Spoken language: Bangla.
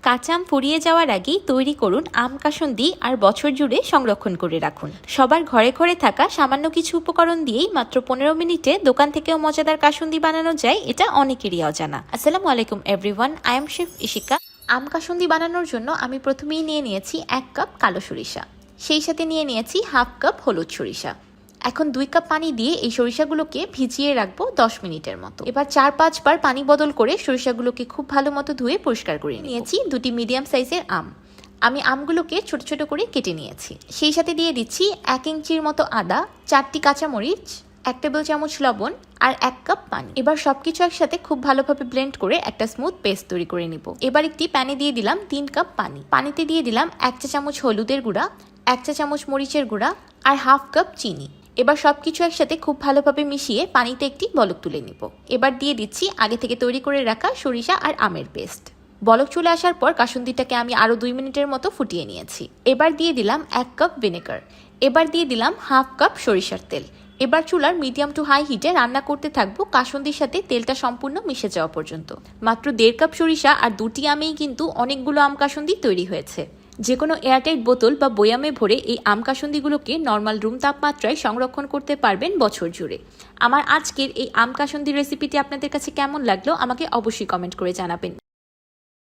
কাঁচা আম ফুরিয়ে যাওয়ার আগেই তৈরি করুন আম কাসুন্দি আর বছর জুড়ে সংরক্ষণ করে রাখুন। সবার ঘরে ঘরে থাকা সামান্য কিছু উপকরণ দিয়েই মাত্র 15 মিনিটে দোকান থেকেও মজাদার কাসুন্দি বানানো যায়, এটা অনেকেরই অজানা। আসসালামু আলাইকুম everyone, I am chef Ishika. আম কাসুন্দি বানানোর জন্য আমি প্রথমেই নিয়ে নিয়েছি 1 কাপ কালো সরিষা, সেই সাথে নিয়ে নিয়েছি হাফ কাপ হলুদ সরিষা। এখন 2 কাপ পানি দিয়ে এই সরিষাগুলোকে ভিজিয়ে রাখবো 10 মিনিটের মতো। এবার 4-5 বার পানি বদল করে সরিষাগুলোকে খুব ভালো মতো ধুয়ে পরিষ্কার করে নিয়েছি। 2টি মিডিয়াম সাইজের আম, আমি আমগুলোকে ছোট ছোট করে কেটে নিয়েছি। সেই সাথে দিয়ে দিচ্ছি 1 ইঞ্চির মতো আদা, 4টি কাঁচামরিচ, 1 টেবিল চামচ লবণ আর 1 কাপ পানি। এবার সবকিছু একসাথে খুব ভালোভাবে ব্লেন্ড করে একটা স্মুথ পেস্ট তৈরি করে নিব। এবার একটি প্যানে দিয়ে দিলাম 3 কাপ পানি। পানিতে দিয়ে দিলাম 1 চা চামচ হলুদের গুঁড়া, 1 চা চামচ মরিচের গুঁড়া আর হাফ কাপ চিনি। এবার সবকিছু একসাথে খুব ভালোভাবে মিশিয়ে পানিতে একটি বলক তুলে নিব। এবার দিয়ে দিচ্ছি আগে থেকে তৈরি করে রাখা সরিষা আর আমের পেস্ট। বলক চলে আসার পর কাসুন্দিটাকে আমি আরো 2 মিনিটের মতো ফুটিয়ে নিয়েছি। এবার দিয়ে দিলাম 1 কাপ ভিনেগার। এবার দিয়ে দিলাম হাফ কাপ সরিষার তেল। এবার চুলার মিডিয়াম টু হাই হিটে রান্না করতে থাকবো কাসুন্দির সাথে তেলটা সম্পূর্ণ মিশে যাওয়া পর্যন্ত। মাত্র 1.5 কাপ সরিষা আর 2টি আমেই কিন্তু অনেকগুলো আম কাসুন্দি তৈরি হয়েছে। যে কোনো এয়ারটাইট বোতল বা বয়ামে ভরে এই আম কাসুন্দিগুলোকে নর্মাল রুম তাপমাত্রায় সংরক্ষণ করতে পারবেন বছর জুড়ে। আমার আজকের এই আম কাসুন্দি রেসিপিটি আপনাদের কাছে কেমন লাগলো আমাকে অবশ্যই কমেন্ট করে জানাবেন।